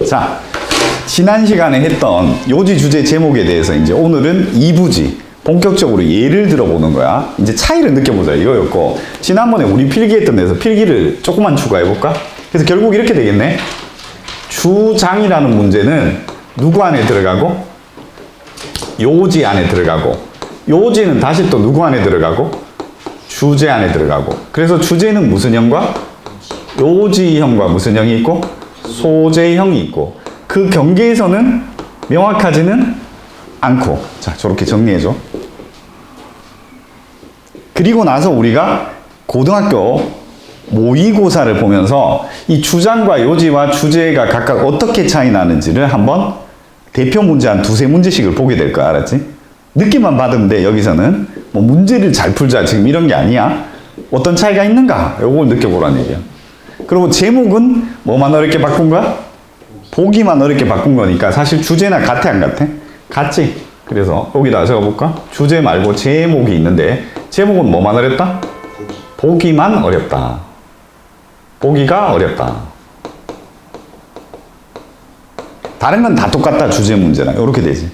자, 지난 시간에 했던 요지 주제 제목에 대해서 이제 오늘은 2부지. 본격적으로 예를 들어보는 거야. 이제 차이를 느껴보자 이거였고, 지난번에 우리 필기했던 데서 필기를 조금만 추가해볼까? 그래서 결국 이렇게 되겠네. 주장이라는 문제는 누구 안에 들어가고? 요지 안에 들어가고, 요지는 다시 또 누구 안에 들어가고? 주제 안에 들어가고. 그래서 주제는 무슨 형과? 요지형과 무슨 형이 있고? 소제형이 있고. 그 경계에서는 명확하지는 않고. 자, 저렇게 정리해줘. 그리고 나서 우리가 고등학교 모의고사를 보면서 이 주장과 요지와 주제가 각각 어떻게 차이 나는지를 한번 대표 문제 한 두세 문제씩을 보게 될 거야. 알았지? 느낌만 받으면 돼. 여기서는 뭐 문제를 잘 풀자 지금 이런 게 아니야. 어떤 차이가 있는가? 요걸 느껴보라는 얘기야. 그리고 제목은 뭐만 어렵게 바꾼 거야? 보기만 어렵게 바꾼 거니까 사실 주제나 같아 안 같아? 같지? 그래서 여기다 적어볼까? 주제 말고 제목이 있는데 제목은 뭐만 어렵다? 보기만 어렵다. 보기가 어렵다. 다른 건 다 똑같다. 주제 문제랑 이렇게 되지.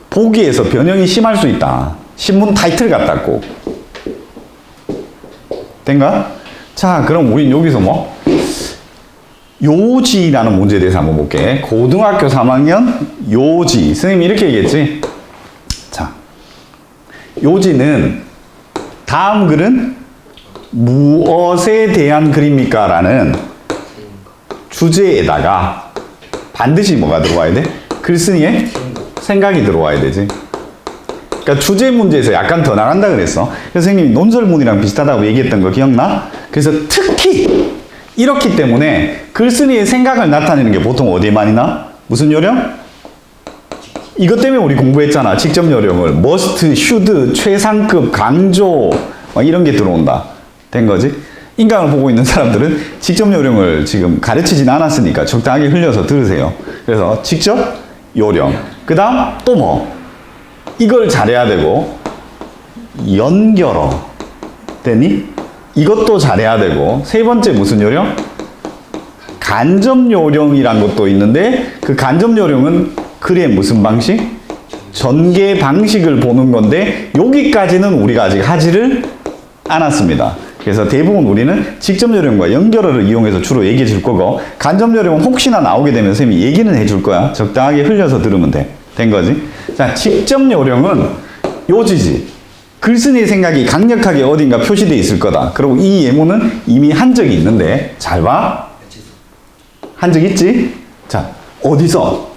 보기에서 변형이 심할 수 있다. 신문 타이틀 같다 꼭. 된가? 자, 그럼 우린 여기서 뭐? 요지라는 문제에 대해서 한번 볼게. 고등학교 3학년 요지. 선생님이 이렇게 얘기했지? 자, 요지는 다음 글은 무엇에 대한 글입니까? 라는 주제에다가 반드시 뭐가 들어와야 돼? 글쓴이의 생각이 들어와야 되지. 그러니까 주제 문제에서 약간 더 나간다 그랬어. 그래서 선생님이 논설문이랑 비슷하다고 얘기했던 거 기억나? 그래서 특히 이렇기 때문에 글쓴이의 생각을 나타내는 게 보통 어디에 많이 나? 무슨 요령? 이것 때문에 우리 공부했잖아. 직접 요령을. must, should, 최상급, 강조 이런 게 들어온다. 된 거지? 인강을 보고 있는 사람들은 직접 요령을 지금 가르치진 않았으니까 적당하게 흘려서 들으세요. 그래서 직접 요령. 그 다음 또 뭐? 이걸 잘해야 되고 연결어. 되니? 이것도 잘해야 되고 세 번째 무슨 요령? 간접 요령이란 것도 있는데 그 간접 요령은 글의 무슨 방식? 전개 방식을 보는 건데 여기까지는 우리가 아직 하지를 않았습니다. 그래서 대부분 우리는 직접 요령과 연결어를 이용해서 주로 얘기해 줄 거고 간접 요령은 혹시나 나오게 되면 선생님이 얘기는 해줄 거야. 적당하게 흘려서 들으면 돼. 된 거지? 자, 직접 요령은 요지지. 글쓴이의 생각이 강력하게 어딘가 표시되어 있을 거다. 그리고 이 예문은 이미 한 적이 있는데 잘 봐. 한 적 있지? 자, 어디서?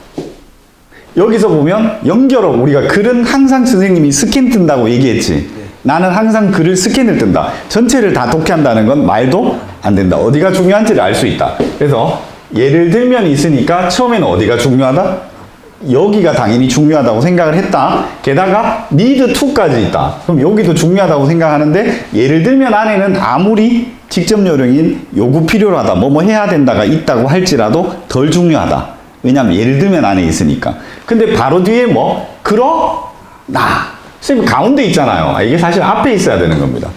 여기서 보면 연결어. 우리가 글은 항상 선생님이 스캔 뜬다고 얘기했지. 나는 항상 글을 스캔을 뜬다. 전체를 다 독해한다는 건 말도 안 된다. 어디가 중요한지를 알 수 있다. 그래서 예를 들면 있으니까 처음에는 어디가 중요하다? 여기가 당연히 중요하다고 생각을 했다. 게다가 need to까지 있다. 그럼 여기도 중요하다고 생각하는데 예를 들면 안에는 아무리 직접 요령인 요구 필요로 하다, 뭐뭐 해야 된다가 있다고 할지라도 덜 중요하다. 왜냐하면 예를 들면 안에 있으니까. 근데 바로 뒤에 뭐? 그러나. 선생님 가운데 있잖아요. 이게 사실 앞에 있어야 되는 겁니다.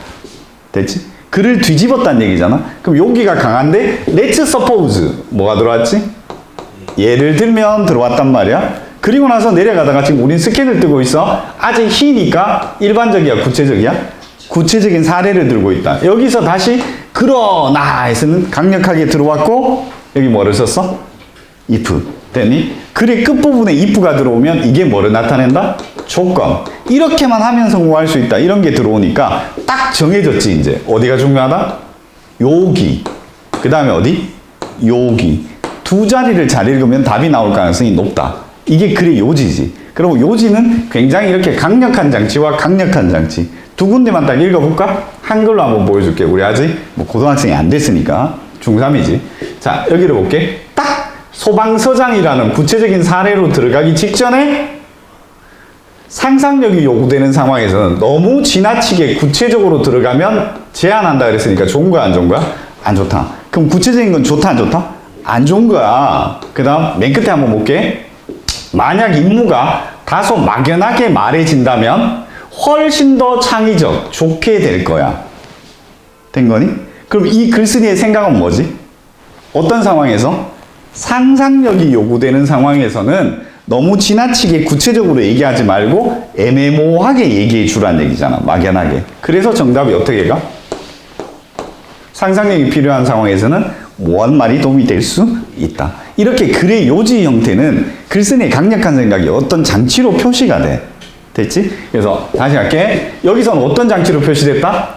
됐지? 글을 뒤집었다는 얘기잖아. 그럼 여기가 강한데 let's suppose 뭐가 들어왔지? 예를 들면 들어왔단 말이야. 그리고 나서 내려가다가 지금 우린 스캔을 뜨고 있어. 아직 he니까 일반적이야, 구체적이야? 구체적인 사례를 들고 있다. 여기서 다시 그러나에서는 강력하게 들어왔고 여기 뭐를 썼어? if. 됐니? 글의 끝부분에 if가 들어오면 이게 뭐를 나타낸다? 조건. 이렇게만 하면 성공할 수 있다. 이런 게 들어오니까 딱 정해졌지 이제. 어디가 중요하다? 요기. 그 다음에 어디? 요기. 두 자리를 잘 읽으면 답이 나올 가능성이 높다. 이게 글의 요지지. 그리고 요지는 굉장히 이렇게 강력한 장치와 강력한 장치. 두 군데만 딱 읽어볼까? 한글로 한번 보여줄게. 우리 아직 뭐 고등학생이 안 됐으니까. 중3이지. 자, 여기를 볼게. 딱 소방서장이라는 구체적인 사례로 들어가기 직전에 상상력이 요구되는 상황에서는 너무 지나치게 구체적으로 들어가면 제한한다 그랬으니까 좋은 거야, 안 좋은 거야? 안 좋다. 그럼 구체적인 건 좋다, 안 좋다? 안 좋은 거야. 그 다음 맨 끝에 한번 볼게. 만약 임무가 다소 막연하게 말해진다면 훨씬 더 창의적, 좋게 될 거야. 된 거니? 그럼 이 글쓴이의 생각은 뭐지? 어떤 상황에서? 상상력이 요구되는 상황에서는 너무 지나치게 구체적으로 얘기하지 말고 애매모호하게 얘기해 주란 얘기잖아. 막연하게. 그래서 정답이 어떻게 가? 상상력이 필요한 상황에서는 뭐한 말이 도움이 될 수 있다. 이렇게 글의 요지 형태는 글쓴이의 강력한 생각이 어떤 장치로 표시가 돼. 됐지? 그래서 다시 할게. 여기서는 어떤 장치로 표시됐다?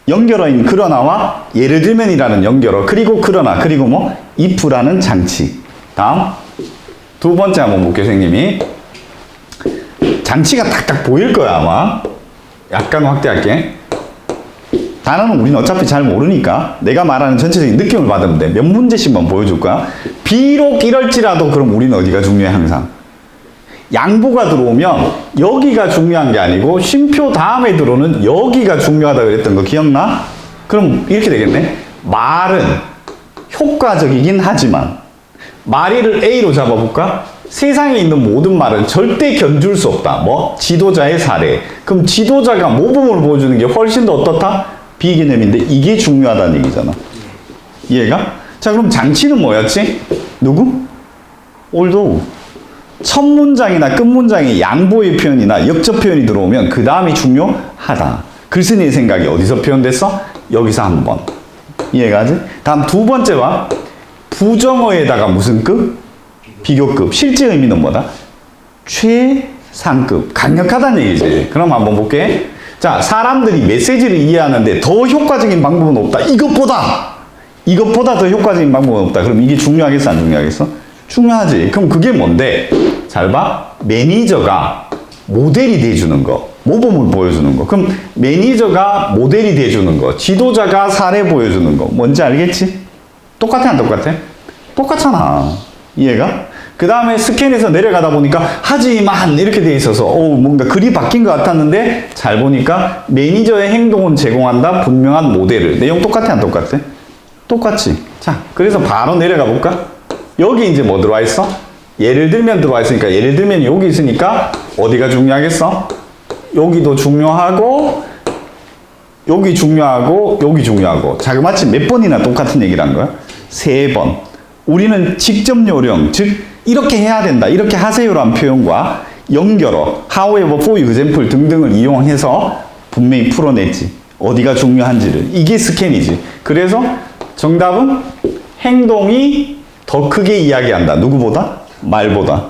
연결어인 그러나와 예를 들면이라는 연결어, 그리고 그러나, 그리고 뭐 if라는 장치. 다음 두 번째 한번 볼게요. 선생님이 장치가 딱딱 보일 거야 아마. 약간 확대할게. 단어는 우리는 어차피 잘 모르니까 내가 말하는 전체적인 느낌을 받으면 돼. 몇 문제씩만 보여줄 거야. 비록 이럴지라도 그럼 우리는 어디가 중요해 항상? 양보가 들어오면 여기가 중요한 게 아니고 쉼표 다음에 들어오는 여기가 중요하다 그랬던 거 기억나? 그럼 이렇게 되겠네. 말은 효과적이긴 하지만 말이를 A로 잡아볼까? 세상에 있는 모든 말은 절대 견줄 수 없다. 뭐? 지도자의 사례. 그럼 지도자가 모범을 보여주는 게 훨씬 더 어떻다? 비개념인데 이게 중요하다는 얘기잖아. 이해가? 자, 그럼 장치는 뭐였지? 누구? although. 첫 문장이나 끝 문장에 양보의 표현이나 역접 표현이 들어오면 그 다음이 중요하다. 글쓴이의 생각이 어디서 표현됐어? 여기서 한 번. 이해가지? 다음 두 번째 봐. 부정어에다가 무슨 급? 비교급. 실제 의미는 뭐다? 최상급. 강력하다는 얘기지. 그럼 한번 볼게. 자, 사람들이 메시지를 이해하는데 더 효과적인 방법은 없다. 이것보다 더 효과적인 방법은 없다. 그럼 이게 중요하겠어? 안 중요하겠어? 중요하지. 그럼 그게 뭔데? 잘 봐. 매니저가 모델이 돼주는 거. 모범을 보여주는 거. 그럼 매니저가 모델이 돼주는 거. 지도자가 사례 보여주는 거. 뭔지 알겠지? 똑같아, 안 똑같아? 똑같잖아. 이해가? 그 다음에 스캔에서 내려가다 보니까 하지만 이렇게 돼 있어서 뭔가 글이 바뀐 것 같았는데 잘 보니까 매니저의 행동은 제공한다. 분명한 모델을. 내용 똑같아, 안 똑같아? 똑같지. 자, 그래서 바로 내려가 볼까? 여기 이제 뭐 들어와 있어? 예를 들면 들어와 있으니까 예를 들면 여기 있으니까 어디가 중요하겠어? 여기도 중요하고 여기 중요하고 여기 중요하고. 자, 마치 몇 번이나 똑같은 얘기를 한 거야? 3번. 우리는 직접 요령, 즉 이렇게 해야 된다, 이렇게 하세요라는 표현과 연결어, however, for example 등등을 이용해서 분명히 풀어냈지. 어디가 중요한지를. 이게 스캔이지. 그래서 정답은 행동이 더 크게 이야기한다. 누구보다? 말보다.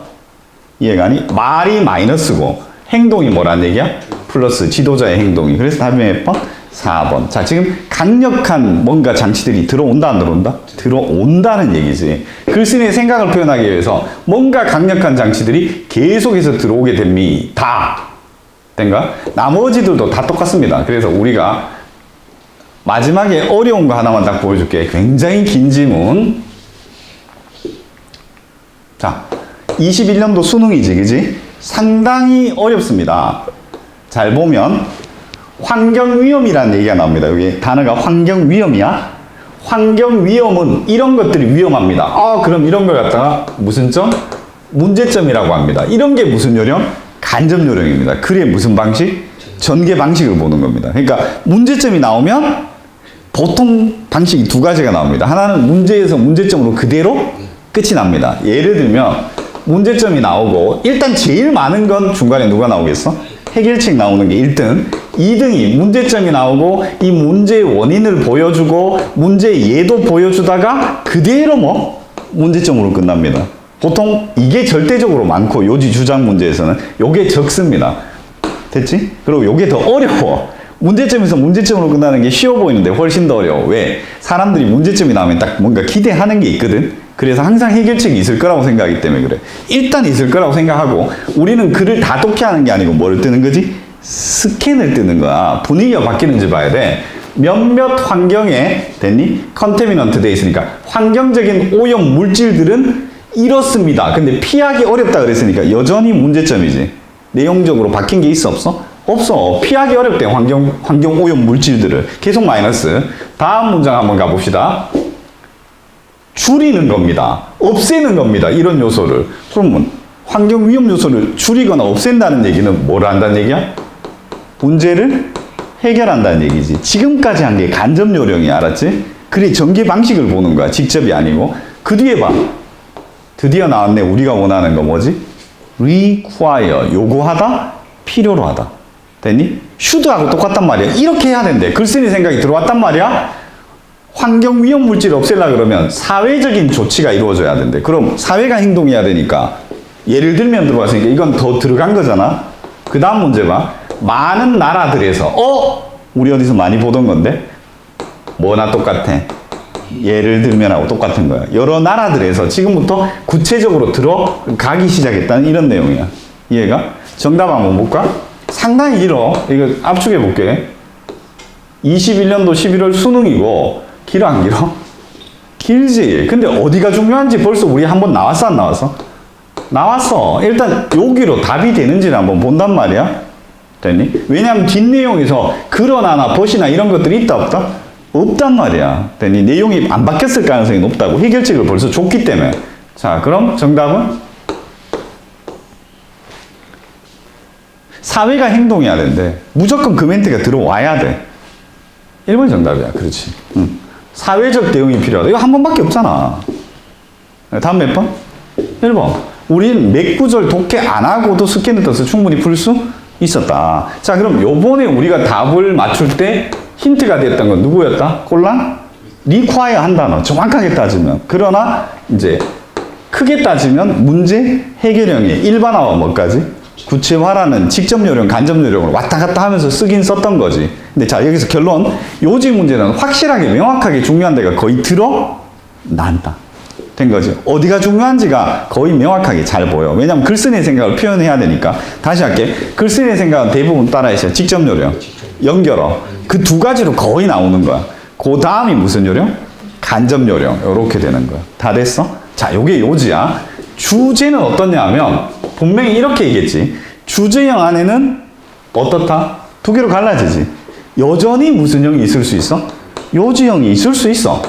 이해가니? 말이 마이너스고 행동이 뭐란 얘기야? 플러스. 지도자의 행동이. 그래서 답이 몇 번? 4번. 자, 지금 강력한 뭔가 장치들이 들어온다, 안 들어온다? 들어온다는 얘기지. 글쓴이의 생각을 표현하기 위해서 뭔가 강력한 장치들이 계속해서 들어오게 됩니다. 된가? 나머지들도 다 똑같습니다. 그래서 우리가 마지막에 어려운 거 하나만 딱 보여줄게. 굉장히 긴 지문. 자, 21년도 수능이지, 그지? 상당히 어렵습니다. 잘 보면 환경위험이라는 얘기가 나옵니다. 여기 단어가 환경위험이야. 환경위험은 이런 것들이 위험합니다. 그럼 이런 걸 갖다가 무슨 점? 문제점이라고 합니다. 이런 게 무슨 요령? 간접 요령입니다. 글의 무슨 방식? 전개 방식을 보는 겁니다. 그러니까 문제점이 나오면 보통 방식이 두 가지가 나옵니다. 하나는 문제에서 문제점으로 그대로 끝이 납니다. 예를 들면 문제점이 나오고 일단 제일 많은 건 중간에 누가 나오겠어? 해결책 나오는 게 1등. 2등이 문제점이 나오고 이 문제의 원인을 보여주고 문제의 예도 보여주다가 그대로 뭐 문제점으로 끝납니다. 보통 이게 절대적으로 많고 요지 주장 문제에서는 요게 적습니다. 됐지? 그리고 요게 더 어려워. 문제점에서 문제점으로 끝나는 게 쉬워 보이는데 훨씬 더 어려워. 왜? 사람들이 문제점이 나오면 딱 뭔가 기대하는 게 있거든. 그래서 항상 해결책이 있을 거라고 생각하기 때문에 그래. 일단 있을 거라고 생각하고 우리는 글을 다 독해하는 게 아니고 뭐를 뜨는 거지? 스캔을 뜨는 거야. 분위기가 바뀌는지 봐야 돼. 몇몇 환경에 됐니? 컨테미넌트 돼 있으니까 환경적인 오염 물질들은 이렇습니다. 근데 피하기 어렵다 그랬으니까 여전히 문제점이지. 내용적으로 바뀐 게 있어 없어? 없어. 피하기 어렵대. 환경 오염 물질들을. 계속 마이너스. 다음 문장 한번 가봅시다. 줄이는 겁니다. 없애는 겁니다. 이런 요소를. 그러면 환경 위험 요소를 줄이거나 없앤다는 얘기는 뭘 한다는 얘기야? 문제를 해결한다는 얘기지. 지금까지 한 게 간접 요령이 알았지? 그래 전개 방식을 보는 거야. 직접이 아니고. 그 뒤에 봐. 드디어 나왔네. 우리가 원하는 거 뭐지? require, 요구하다, 필요로 하다. 됐니? should하고 똑같단 말이야. 이렇게 해야 된대. 글쓴이 생각이 들어왔단 말이야. 환경 위험 물질을 없애려고 그러면 사회적인 조치가 이루어져야 된대. 그럼 사회가 행동해야 되니까 예를 들면 들어왔으니까 이건 더 들어간 거잖아. 그 다음 문제 봐. 많은 나라들에서 우리 어디서 많이 보던 건데 뭐나 똑같아. 예를 들면 하고 똑같은 거야. 여러 나라들에서 지금부터 구체적으로 들어가기 시작했다는 이런 내용이야. 이해가? 정답 한번 볼까? 상당히 길어. 이거 압축해 볼게. 21년도 11월 수능이고 길어 안 길어? 길지. 근데 어디가 중요한지 벌써 우리 한번 나왔어 안 나왔어? 나왔어. 일단 여기로 답이 되는지를 한번 본단 말이야. 됐니? 왜냐하면 뒷내용에서 그러나나 벗이나 이런 것들이 있다 없다? 없단 말이야. 됐니? 내용이 안 바뀌었을 가능성이 높다고. 해결책을 벌써 줬기 때문에. 자, 그럼 정답은? 사회가 행동해야 된대. 무조건 그 멘트가 들어와야 돼. 1번 정답이야. 그렇지. 응. 사회적 대응이 필요하다. 이거 한 번밖에 없잖아. 다음 몇 번? 1번. 우린 몇 구절 독해 안 하고도 스캔을 떠서 충분히 풀 수 있었다. 자, 그럼 요번에 우리가 답을 맞출 때 힌트가 됐던 건 누구였다? 꼴랑? require 한 단어. 정확하게 따지면. 그러나 이제 크게 따지면 문제 해결형의 일반화와 뭐까지? 구체화라는 직접 요령, 간접 요령을 왔다 갔다 하면서 쓰긴 썼던 거지. 근데 자, 여기서 결론. 요지 문제는 확실하게 명확하게 중요한 데가 거의 드러난다. 된 거지. 어디가 중요한지가 거의 명확하게 잘 보여. 왜냐면 글쓴이의 생각을 표현해야 되니까. 다시 할게. 글쓴이의 생각은 대부분 따라하셔. 직접 요령, 연결어. 그 두 가지로 거의 나오는 거야. 그 다음이 무슨 요령? 간접 요령. 요렇게 되는 거야. 다 됐어? 자, 요게 요지야. 주제는 어떻냐 하면 분명히 이렇게 얘기했지. 주제형 안에는 어떻다? 두 개로 갈라지지. 여전히 무슨 형이 있을 수 있어? 요지형이 있을 수 있어.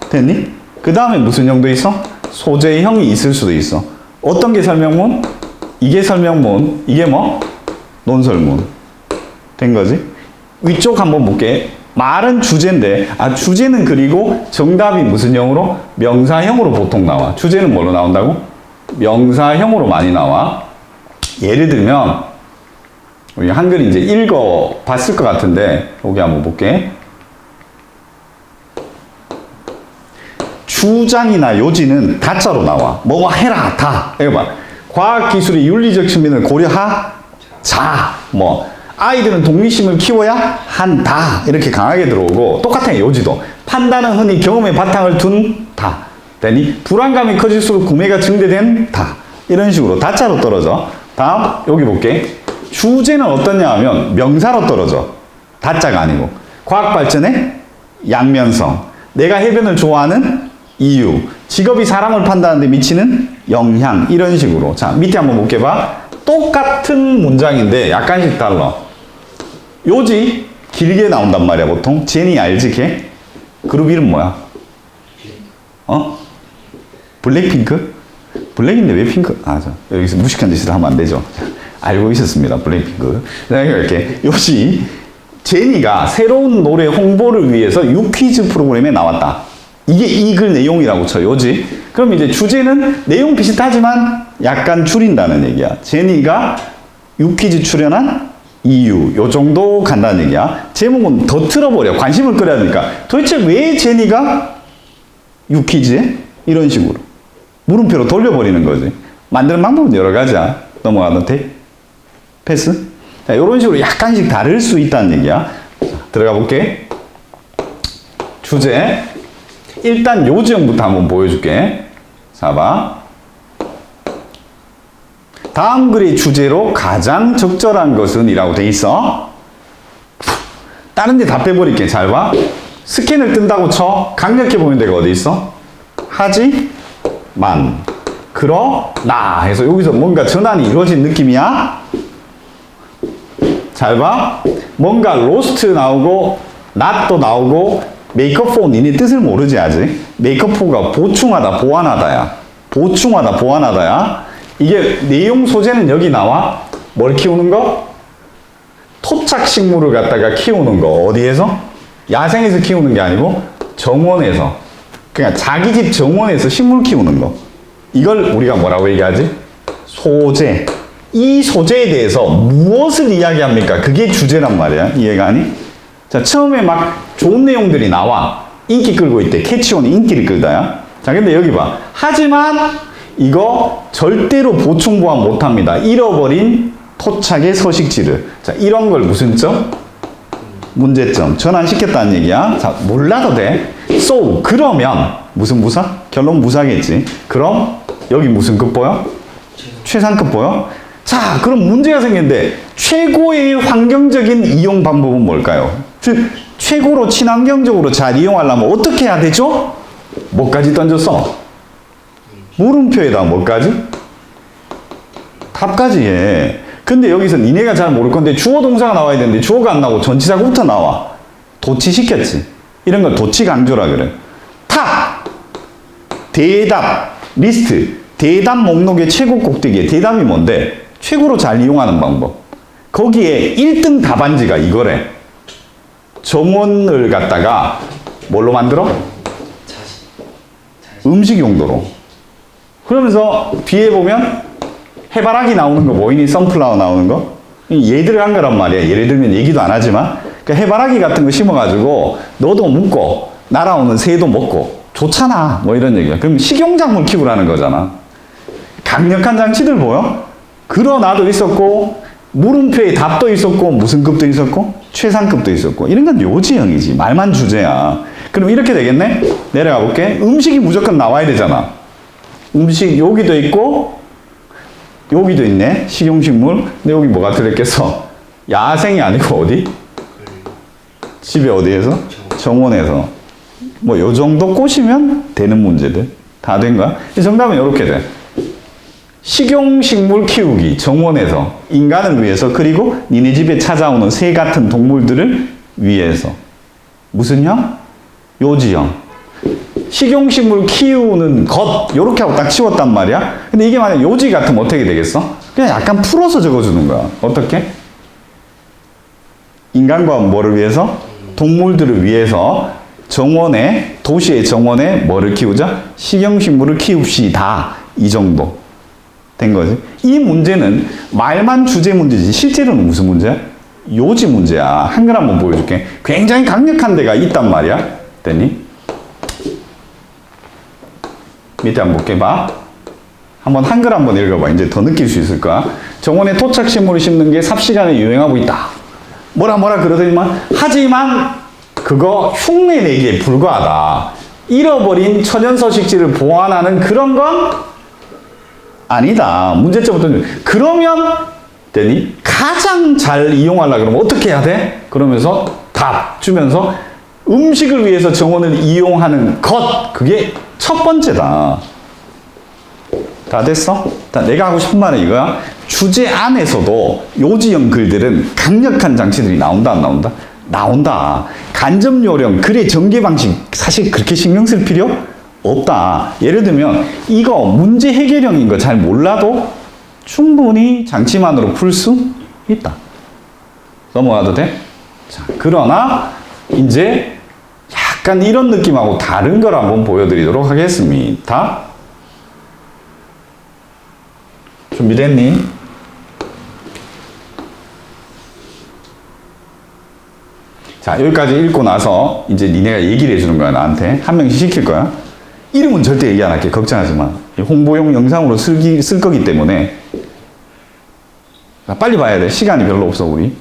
됐니? 그 다음에 무슨 형도 있어? 소재형이 있을 수도 있어. 어떤 게 설명문? 이게 설명문. 이게 뭐? 논설문. 된 거지? 위쪽 한번 볼게. 말은 주제인데, 주제는 그리고 정답이 무슨 형으로? 명사형으로 보통 나와. 주제는 뭘로 나온다고? 명사형으로 많이 나와. 예를 들면, 우리 한글 이제 읽어 봤을 것 같은데, 여기 한번 볼게. 주장이나 요지는 다자로 나와. 뭐뭐 해라, 다. 이거 봐. 과학기술의 윤리적 측면을 고려하, 자. 뭐, 아이들은 독립심을 키워야 한다. 이렇게 강하게 들어오고, 똑같아요, 요지도. 판단은 흔히 경험의 바탕을 둔 다. 되니? 불안감이 커질수록 구매가 증대된 다. 이런 식으로 다자로 떨어져. 다음, 여기 볼게. 주제는 어떠냐 하면 명사로 떨어져. 다자가 아니고. 과학 발전의 양면성. 내가 해변을 좋아하는 이유. 직업이 사람을 판단하는 데 미치는 영향. 이런 식으로. 자, 밑에 한번 볼게 봐. 똑같은 문장인데 약간씩 달라. 요지 길게 나온단 말이야 보통. 제니 알지 걔? 그룹 이름 뭐야? 블랙핑크? 블랙인데 왜 핑크? 여기서 무식한 짓을 하면 안 되죠. 알고 있었습니다. 블랙핑크. 이렇게 요지 제니가 새로운 노래 홍보를 위해서 유퀴즈 프로그램에 나왔다. 이게 이 글 내용이라고 쳐, 요지. 그럼 이제 주제는 내용 비슷하지만 약간 줄인다는 얘기야. 제니가 유퀴즈 출연한 이유. 요 정도 간다는 얘기야. 제목은 더 틀어버려. 관심을 끌어야 되니까. 도대체 왜 제니가 유퀴즈에? 이런 식으로. 물음표로 돌려버리는 거지. 만드는 방법은 여러 가지야. 넘어가도 돼? 패스? 자, 요런 식으로 약간씩 다를 수 있다는 얘기야. 자, 들어가 볼게. 주제. 일단 요지형부터 한번 보여줄게. 자, 봐. 다음 글의 주제로 가장 적절한 것은 이라고 돼 있어. 다른 데 다 빼버릴게. 잘 봐. 스캔을 뜬다고 쳐. 강력해 보이는 데가 어디 있어? 하지만, 그러나 해서 여기서 뭔가 전환이 이루어진 느낌이야. 잘 봐. 뭔가 로스트 나오고 not도 나오고 make up for 니네 뜻을 모르지 아직. make up for가 보충하다 보완하다야. 보충하다 보완하다야. 이게 내용 소재는 여기 나와. 뭘 키우는 거? 토착식물을 갖다가 키우는 거. 어디에서? 야생에서 키우는 게 아니고 정원에서. 그러니까 자기 집 정원에서 식물 키우는 거. 이걸 우리가 뭐라고 얘기하지? 소재. 이 소재에 대해서 무엇을 이야기합니까? 그게 주제란 말이야. 이해가 아니? 자, 처음에 막 좋은 내용들이 나와. 인기 끌고 있대. 캐치온이 인기를 끌다야. 자, 근데 여기 봐. 하지만 이거 절대로 보충 보완 못합니다. 잃어버린 토착의 서식지를. 자, 이런 걸 무슨 점? 문제점. 전환시켰다는 얘기야. 자, 몰라도 돼. So, 그러면 무슨 무사? 결론 무사겠지. 그럼 여기 무슨 급 보여? 최상급 보여? 자, 그럼 문제가 생겼는데 최고의 환경적인 이용 방법은 뭘까요? 최고로 친환경적으로 잘 이용하려면 어떻게 해야 되죠? 뭐까지 던졌어? 물음표에다 뭐까지? 답까지 해. 근데 여기서 니네가 잘 모를 건데 주어 동사가 나와야 되는데 주어가 안 나오고 전치사구부터 나와. 도치시켰지. 이런 걸 도치 강조라 그래. 탑! 대답! 리스트. 대답 목록의 최고 꼭대기에 대답이 뭔데? 최고로 잘 이용하는 방법. 거기에 1등 답안지가 이거래. 정원을 갖다가 뭘로 만들어? 음식 용도로. 그러면서 뒤에 보면 해바라기 나오는 거 보이니? 선플라워 나오는 거? 얘들 한 거란 말이야. 예를 들면 얘기도 안 하지만 그러니까 해바라기 같은 거 심어가지고 너도 묵고 날아오는 새도 먹고 좋잖아. 뭐 이런 얘기야. 그럼 식용작물 키우라는 거잖아. 강력한 장치들 보여? 그러나도 있었고 물음표에 답도 있었고 무슨 급도 있었고 최상급도 있었고 이런 건 요지형이지. 말만 주제야. 그럼 이렇게 되겠네? 내려가 볼게. 음식이 무조건 나와야 되잖아. 음식 여기도 있고 여기도 있네. 식용식물. 근데 여기 뭐가 들었겠어? 야생이 아니고 어디? 집에 어디에서? 정원에서. 뭐 요 정도 꼬시면 되는 문제들. 다 된 거야? 정답은 이렇게 돼. 식용식물 키우기, 정원에서, 인간을 위해서, 그리고 니네 집에 찾아오는 새 같은 동물들을 위해서. 무슨 형? 요지형. 식용식물 키우는 것, 요렇게 하고 딱 치웠단 말이야. 근데 이게 만약 요지 같으면 어떻게 되겠어? 그냥 약간 풀어서 적어주는 거야. 어떻게? 인간과 뭐를 위해서? 동물들을 위해서 정원에, 도시의 정원에 뭐를 키우자? 식용식물을 키웁시다. 이 정도. 된 거지. 이 문제는 말만 주제 문제지 실제로는 무슨 문제야? 요지 문제야. 한글 한번 보여줄게. 굉장히 강력한 데가 있단 말이야. 됐니? 밑에 한번 볼게. 봐. 한번 한글 한번 읽어봐. 이제 더 느낄 수 있을 거야. 정원에 토착식물을 심는 게 삽시간에 유행하고 있다. 뭐라 그러더니만 하지만 그거 흉내내기에 불과하다. 잃어버린 천연서식지를 보완하는 그런 건 아니다. 문제점부터 그러면 되니 가장 잘 이용하려고 그러면 어떻게 해야 돼? 그러면서 답 주면서 음식을 위해서 정원을 이용하는 것 그게 첫 번째다. 다 됐어? 내가 하고 싶은 말은 이거야. 주제 안에서도 요지형 글들은 강력한 장치들이 나온다 안 나온다? 나온다. 간접 요령 글의 전개 방식 사실 그렇게 신경 쓸 필요 없다. 예를 들면 이거 문제 해결형인 거 잘 몰라도 충분히 장치만으로 풀 수 있다. 넘어가도 돼? 자, 그러나 이제 약간 이런 느낌하고 다른 걸 한번 보여드리도록 하겠습니다. 준비됐니? 자, 여기까지 읽고 나서 이제 니네가 얘기를 해주는 거야. 나한테 한 명씩 시킬 거야. 이름은 절대 얘기 안 할게. 걱정하지 마. 홍보용 영상으로 쓸 거기 때문에. 자, 빨리 봐야 돼. 시간이 별로 없어 우리.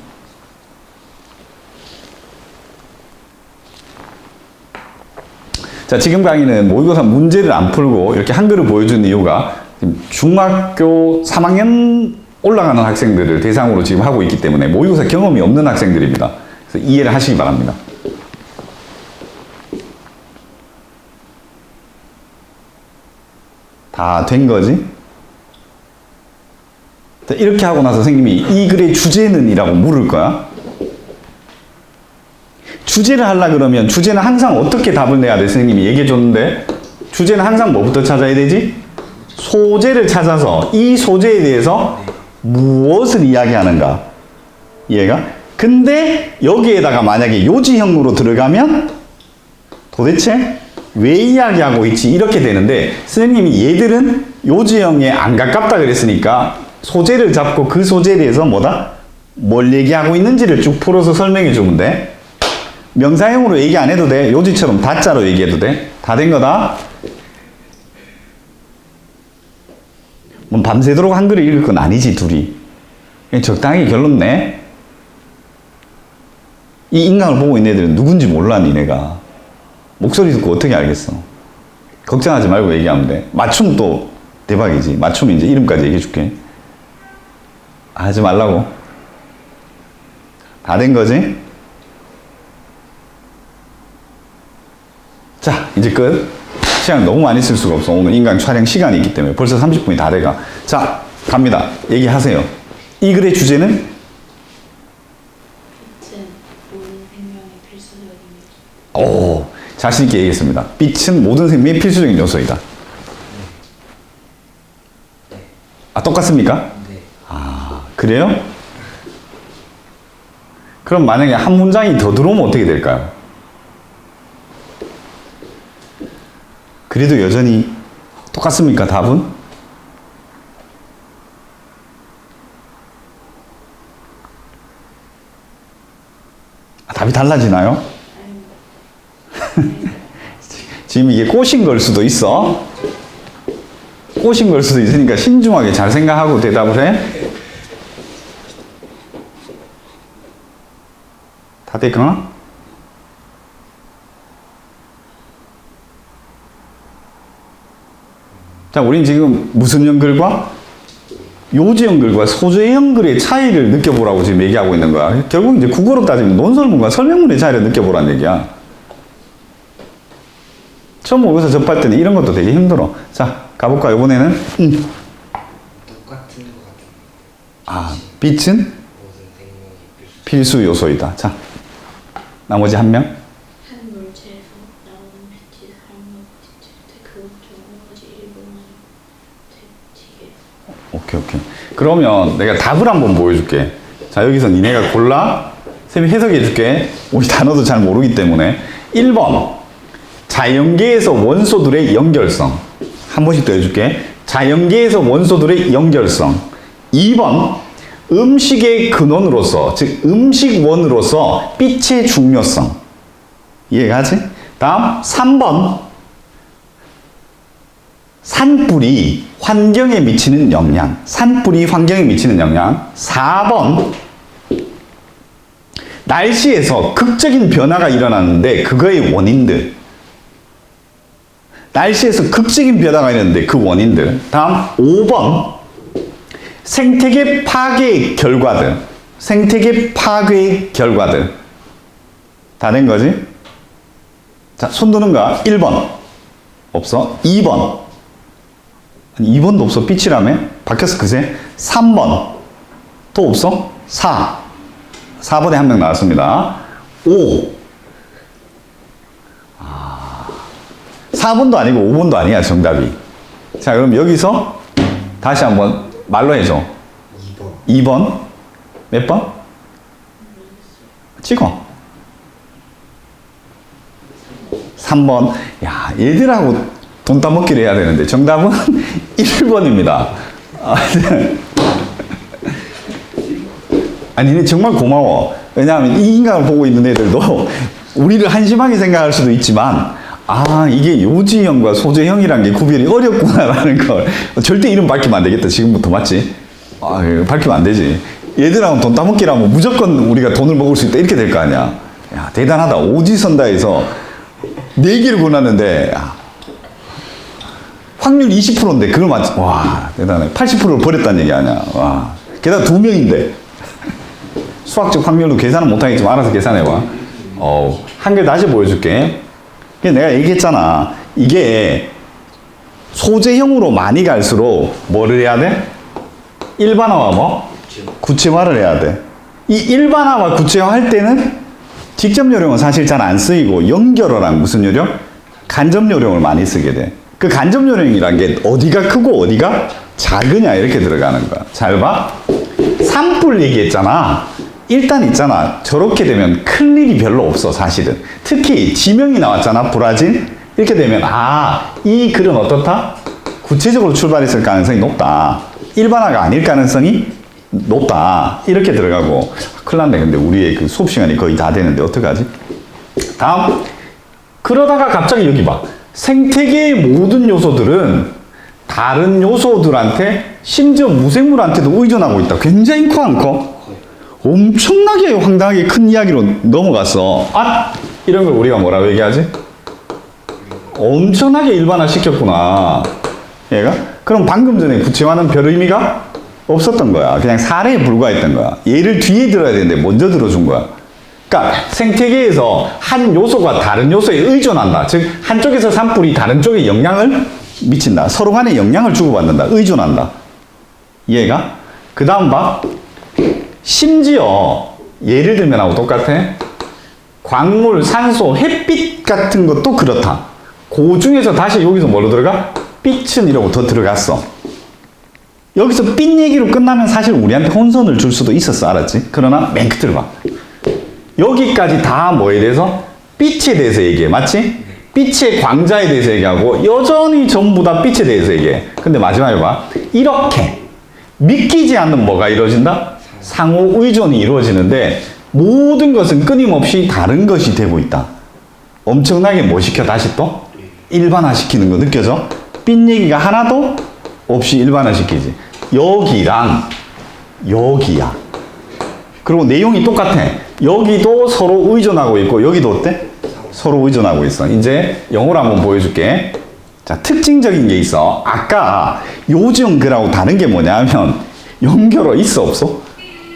자, 지금 강의는 모의고사 문제를 안 풀고 이렇게 한글을 보여준 이유가 중학교 3학년 올라가는 학생들을 대상으로 지금 하고 있기 때문에 모의고사 경험이 없는 학생들입니다. 그래서 이해를 하시기 바랍니다. 다 된 거지? 이렇게 하고 나서 선생님이 이 글의 주제는? 이라고 물을 거야. 주제를 하려고 그러면 주제는 항상 어떻게 답을 내야 돼? 선생님이 얘기해 줬는데 주제는 항상 뭐부터 찾아야 되지? 소재를 찾아서 이 소재에 대해서 무엇을 이야기하는가. 이해가? 근데 여기에다가 만약에 요지형으로 들어가면 도대체 왜 이야기하고 있지? 이렇게 되는데 선생님이 얘들은 요지형에 안 가깝다 그랬으니까 소재를 잡고 그 소재에 대해서 뭐다? 뭘 얘기하고 있는지를 쭉 풀어서 설명해 주면 돼. 명사형으로 얘기 안 해도 돼. 요지처럼 다자로 얘기해도 돼. 다 된 거다. 뭐 밤새도록 한글을 읽을 건 아니지 둘이. 적당히 결론 내. 이 인강을 보고 있는 애들은 누군지 몰라 니네가. 목소리 듣고 어떻게 알겠어. 걱정하지 말고 얘기하면 돼. 맞춤 또 대박이지. 맞춤 이제 이름까지 얘기해 줄게. 하지 말라고. 다 된 거지? 자, 이제 끝. 시간 너무 많이 쓸 수가 없어. 오늘 인강 촬영 시간이 있기 때문에 벌써 30분이 다 돼가. 자, 갑니다. 얘기하세요. 이 글의 주제는? 빛은 모든 생명의 필수적인 요소. 오, 자신 있게 얘기했습니다. 빛은 모든 생명의 필수적인 요소이다. 아, 똑같습니까? 네. 아, 그래요? 그럼 만약에 한 문장이 더 들어오면 어떻게 될까요? 그래도 여전히 똑같습니까, 답은? 아, 답이 달라지나요? 지금 이게 꼬신 걸 수도 있어. 꼬신 걸 수도 있으니까 신중하게 잘 생각하고 대답을 해. 다 됐구나? 자, 우린 지금 무슨 연글과 요지형 글과 소재형 글의 차이를 느껴보라고 지금 얘기하고 있는 거야. 결국 이제 국어로 따지면 논설문과 설명문의 차이를 느껴보라는 얘기야. 처음 여기서 접할 때는 이런 것도 되게 힘들어. 자, 가볼까, 이번에는? 똑같은 것 같은. 아, 빛은 모든 생명의 필수 요소이다. 자, 나머지 한 명. 한 물체에서 나오는 빛이 삶의 빛일 때 그것처럼 오로지 일부만 되게 오케이. 그러면 내가 답을 한번 보여줄게. 자, 여기서 니네가 골라. 쌤이 해석해 줄게. 우리 단어도 잘 모르기 때문에. 1번. 자연계에서 원소들의 연결성. 한 번씩 더 해줄게. 자연계에서 원소들의 연결성. 2번. 음식의 근원으로서, 즉 음식원으로서 빛의 중요성. 이해가지? 다음 3번. 산불이 환경에 미치는 영향. 산불이 환경에 미치는 영향. 4번. 날씨에서 극적인 변화가 일어나는데 그거의 원인들. 날씨에서 극적인 변화가 있는데 그 원인들. 다음 5번. 생태계 파괴의 결과들. 생태계 파괴의 결과들. 다 된 거지? 자, 손 드는 거야. 1번. 없어. 2번. 아니, 2번도 없어. 빛이라며? 바뀌었어, 그새? 3번. 또 없어? 4. 4번에 한 명 나왔습니다. 5. 4번도 아니고 5번도 아니야, 정답이. 자, 그럼 여기서 다시 한번 말로 해줘. 2번. 2번. 몇 번? 찍어. 3번. 야, 얘들하고 돈 따먹기를 해야 되는데 정답은 1번입니다. 아니, 네 정말 고마워. 왜냐하면 이 인강을 보고 있는 애들도 우리를 한심하게 생각할 수도 있지만, 아, 이게 요지형과 소재형이란 게 구별이 어렵구나라는 걸. 절대 이름 밝히면 안 되겠다, 지금부터. 맞지? 아, 밝히면 안 되지. 얘들하고 돈 따먹기라면 무조건 우리가 돈을 먹을 수 있다, 이렇게 될 거 아니야. 야, 대단하다. 오지선다에서 4개를 권하는데, 야, 확률 20%인데, 그걸 맞지? 와, 대단해. 80%를 버렸다는 얘기 아니야. 와. 게다가 2명인데. 수학적 확률도 계산은 못하겠지만, 알아서 계산해봐. 한글 다시 보여줄게. 내가 얘기했잖아. 이게 소재형으로 많이 갈수록 뭐를 해야 돼? 일반화와 뭐? 구체화를 해야 돼. 이 일반화와 구체화 할 때는 직접 요령은 사실 잘 안 쓰이고 연결어랑 무슨 요령? 간접 요령을 많이 쓰게 돼. 그 간접 요령이란 게 어디가 크고 어디가 작으냐 이렇게 들어가는 거야. 잘 봐. 산불 얘기했잖아. 일단 있잖아. 저렇게 되면 큰 일이 별로 없어, 사실은. 특히 지명이 나왔잖아, 브라질. 이렇게 되면 이 글은 어떻다? 구체적으로 출발했을 가능성이 높다. 일반화가 아닐 가능성이 높다. 이렇게 들어가고 큰일 났네. 근데 우리의 그 수업 시간이 거의 다 되는데 어떡하지? 다음. 그러다가 갑자기 여기 봐. 생태계의 모든 요소들은 다른 요소들한테 심지어 무생물한테도 의존하고 있다. 굉장히 커 안 커? 엄청나게 황당하게 큰 이야기로 넘어갔어. 이런 걸 우리가 뭐라고 얘기하지? 엄청나게 일반화 시켰구나. 얘가? 그럼 방금 전에 구체화는 별 의미가 없었던 거야. 그냥 사례에 불과했던 거야. 얘를 뒤에 들어야 되는데 먼저 들어준 거야. 그러니까 생태계에서 한 요소가 다른 요소에 의존한다. 즉 한쪽에서 산불이 다른 쪽에 영향을 미친다. 서로 간에 영향을 주고받는다. 의존한다. 이해가? 그 다음 봐. 심지어 예를 들면 하고 똑같아. 광물, 산소, 햇빛 같은 것도 그렇다. 그 중에서 다시 여기서 뭐로 들어가? 빛은 이러고 더 들어갔어. 여기서 빛 얘기로 끝나면 사실 우리한테 혼선을 줄 수도 있었어. 알았지? 그러나 맨 끝을 봐. 여기까지 다 뭐에 대해서? 빛에 대해서 얘기해. 맞지? 빛의 광자에 대해서 얘기하고 여전히 전부 다 빛에 대해서 얘기해. 근데 마지막에 봐. 이렇게 믿기지 않는 뭐가 이루어진다? 상호 의존이 이루어지는데 모든 것은 끊임없이 다른 것이 되고 있다. 엄청나게 뭐 시켜? 다시 또? 일반화시키는 거 느껴져? 빛 얘기가 하나도 없이 일반화시키지. 여기랑 여기야. 그리고 내용이 똑같아. 여기도 서로 의존하고 있고 여기도 어때? 서로 의존하고 있어. 이제 영어로 한번 보여줄게. 자, 특징적인 게 있어. 아까 요지형 글하고 다른 게 뭐냐면 연결어 있어 없어?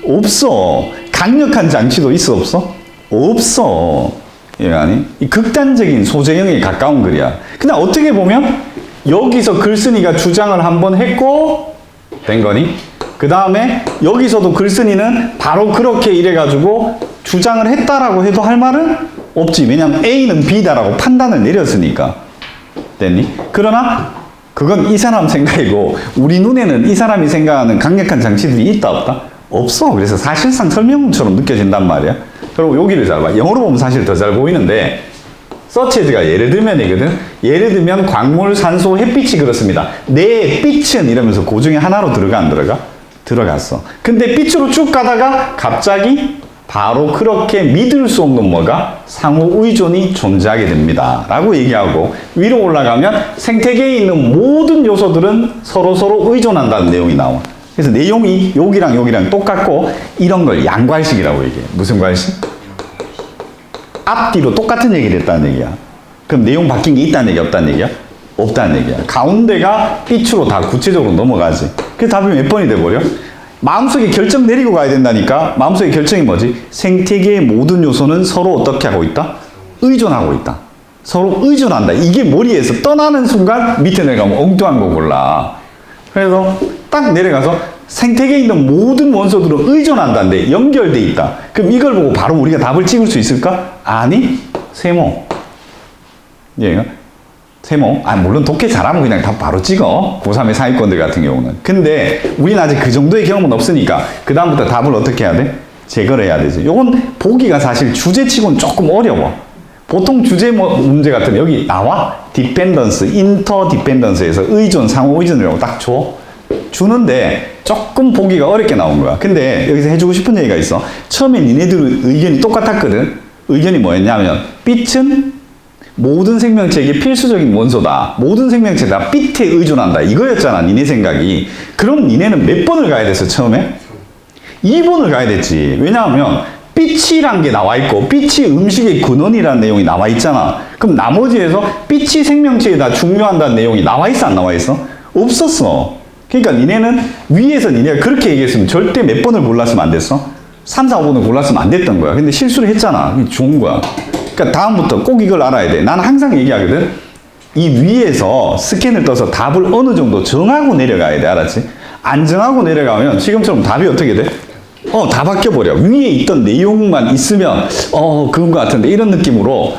없어. 강력한 장치도 있어 없어? 없어. 예, 아니? 이 극단적인 소재형에 가까운 글이야. 근데 어떻게 보면 여기서 글쓴이가 주장을 한번 했고 된 거니? 그 다음에 여기서도 글쓴이는 바로 그렇게 이래가지고 주장을 했다라고 해도 할 말은 없지. 왜냐면 A는 B다라고 판단을 내렸으니까. 됐니? 그러나 그건 이 사람 생각이고 우리 눈에는 이 사람이 생각하는 강력한 장치들이 있다 없다? 없어. 그래서 사실상 설명처럼 느껴진단 말이야. 그리고 여기를 잘 봐. 영어로 보면 사실 더 잘 보이는데 서치헤드가 예를 들면이거든. 예를 들면 광물, 산소, 햇빛이 그렇습니다. 내 빛은 이러면서 그 중에 하나로 들어가 안 들어가? 들어갔어. 근데 빛으로 쭉 가다가 갑자기 바로 그렇게 믿을 수 없는 뭐가 상호 의존이 존재하게 됩니다. 라고 얘기하고 위로 올라가면 생태계에 있는 모든 요소들은 서로 의존한다는 내용이 나와. 그래서 내용이 여기랑 똑같고 이런 걸 양괄식이라고 얘기해. 무슨 괄식? 앞뒤로 똑같은 얘기를 했다는 얘기야. 그럼 내용 바뀐 게 있다는 얘기야? 없다는 얘기야? 없다는 얘기야. 가운데가 빛으로 다 구체적으로 넘어가지. 그래서 답이 몇 번이 돼버려? 마음속에 결정 내리고 가야 된다니까. 마음속에 결정이 뭐지? 생태계의 모든 요소는 서로 어떻게 하고 있다? 의존하고 있다. 서로 의존한다. 이게 머리에서 떠나는 순간 밑에 내려가면 엉뚱한 거 골라. 그래서 딱 내려가서 생태계에 있는 모든 원소들은 의존한다는데 연결돼 있다. 그럼 이걸 보고 바로 우리가 답을 찍을 수 있을까? 아니, 세모. 얘가 세모. 물론 독해 잘하면 그냥 답 바로 찍어. 고3의 상위권들 같은 경우는. 근데 우리는 아직 그 정도의 경험은 없으니까 그 다음부터 답을 어떻게 해야 돼? 제거를 해야 되지. 요건 보기가 사실 주제치고는 조금 어려워. 보통 주제 문제 같으면 여기 나와. 디펜던스, 인터 디펜던스에서 의존, 상호 의존이라고 딱 줘. 주는데 조금 보기가 어렵게 나온 거야. 근데 여기서 해주고 싶은 얘기가 있어. 처음에 니네들 의견이 똑같았거든. 의견이 뭐였냐면 빛은 모든 생명체에게 필수적인 원소다. 모든 생명체가 빛에 의존한다. 이거였잖아. 니네 생각이. 그럼 니네는 몇 번을 가야 됐어 처음에? 2번을 가야 됐지. 왜냐하면 빛이란 게 나와 있고 빛이 음식의 근원이라는 내용이 나와 있잖아. 그럼 나머지에서 빛이 생명체에 다 중요한다는 내용이 나와 있어 안 나와 있어? 없었어. 그러니까 니네는 위에서 니네가 그렇게 얘기했으면 절대 몇 번을 골랐으면 안 됐어? 3, 4, 5번을 골랐으면 안 됐던 거야. 근데 실수를 했잖아. 그게 좋은 거야. 그러니까 다음부터 꼭 이걸 알아야 돼. 나는 항상 얘기하거든. 이 위에서 스캔을 떠서 답을 어느 정도 정하고 내려가야 돼. 알았지? 안 정하고 내려가면 지금처럼 답이 어떻게 돼? 다 바뀌어버려. 위에 있던 내용만 있으면 그런 것 같은데 이런 느낌으로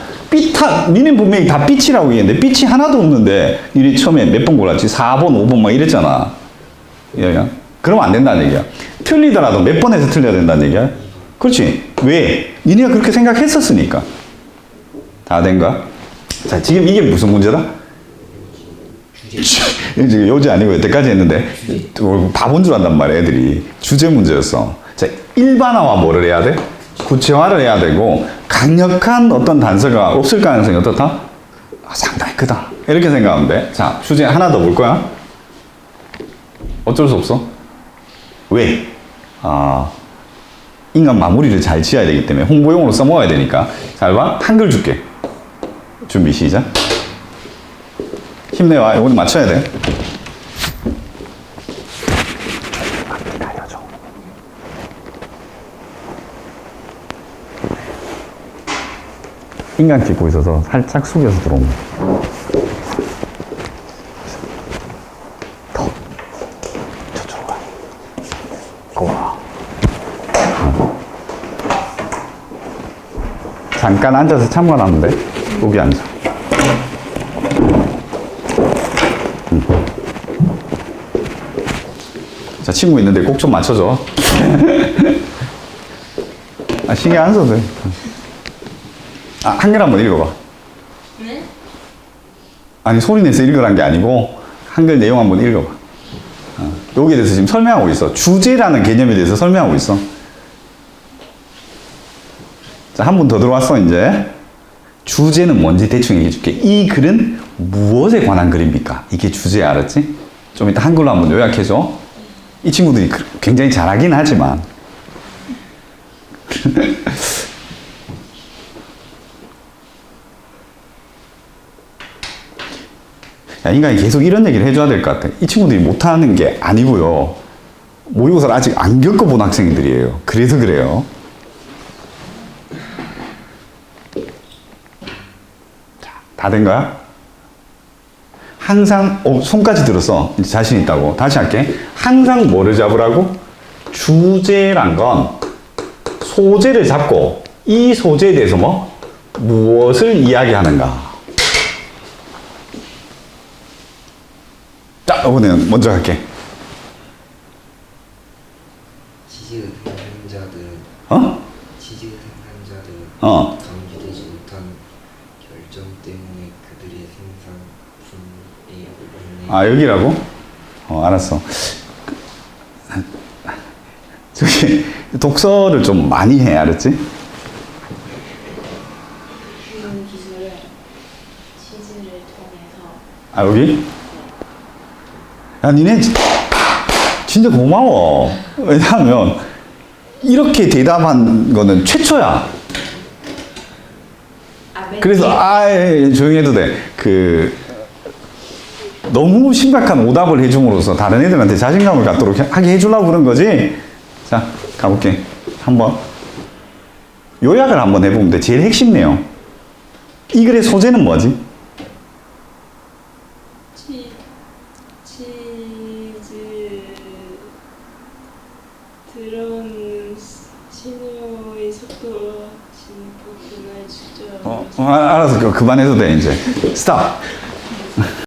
니네 분명히 다 빛이라고 얘기했는데 빛이 하나도 없는데 니네 처음에 몇 번 골랐지? 4번, 5번 막 이랬잖아. 얘가. 그러면 안 된다는 얘기야. 틀리더라도 몇 번에서 틀려야 된다는 얘기야. 그렇지. 왜? 니네가 그렇게 생각했었으니까. 다 된가? 자, 지금 이게 무슨 문제다? 지금 요지 아니고 여태까지 했는데 바본 줄 안단 말이야 애들이. 주제 문제였어. 자, 일반화와 뭐를 해야 돼? 구체화를 해야 되고 강력한 어떤 단서가 없을 가능성이 어떻다? 상당히 크다. 이렇게 생각하면 돼. 자, 주제 하나 더 볼 거야. 어쩔 수 없어. 왜? 인간 마무리를 잘 지어야 되기 때문에 홍보용으로 써먹어야 되니까. 잘 봐. 한글 줄게. 준비 시작. 힘내와. 이거는 맞춰야 돼. 기다려줘. 인간 찍고 있어서 살짝 숙여서 들어오면 더 저쪽으로 가. 고마워. 잠깐 앉아서 참관하면 돼. 여기 앉아. 자, 친구 있는데 꼭 좀 맞춰줘. 신경 안 써도 돼. 한글 한번 읽어봐. 네? 아니, 소리 내서 읽으란 게 아니고, 한글 내용 한번 읽어봐. 여기에 대해서 지금 설명하고 있어. 주제라는 개념에 대해서 설명하고 있어. 자, 한 분 더 들어왔어, 이제. 주제는 뭔지 대충 얘기해 줄게. 이 글은 무엇에 관한 글입니까? 이게 주제야, 알았지? 좀 이따 한글로 한번 요약해줘. 이 친구들이 굉장히 잘하긴 하지만. 야, 인간이 계속 이런 얘기를 해줘야 될 것 같아. 이 친구들이 못하는 게 아니고요. 모의고사를 아직 안 겪어본 학생들이에요. 그래서 그래요. 자, 다 된 거야? 항상, 손까지 들었어. 이제 자신 있다고. 다시 할게. 항상 뭐를 잡으라고? 주제란 건 소재를 잡고 이 소재에 대해서 무엇을 이야기하는가. 자, 이번에는 먼저 할게. 치즈 생산자들 어? 치즈 생산자들 어. 감지되지 못한 결정 때문에 그들의 생산품에 오르네. 여기라고? 알았어. 저기, 독서를 좀 많이 해, 알았지? 이런 기술을 치즈를 통해서 여기? 야, 니네 진짜 고마워. 왜냐하면 이렇게 대답한 거는 최초야. 그래서 조용히 해도 돼. 너무 심각한 오답을 해줌으로써 다른 애들한테 자신감을 갖도록 하게 해주려고 그런 거지. 자, 가볼게. 한번 요약을 한번 해보면 돼. 제일 핵심 내용. 이 글의 소재는 뭐지? 치즈 들어오는 신호의 속도와 진폭 변화의 주저. 알아서 그만해도 돼, 이제. 스탑.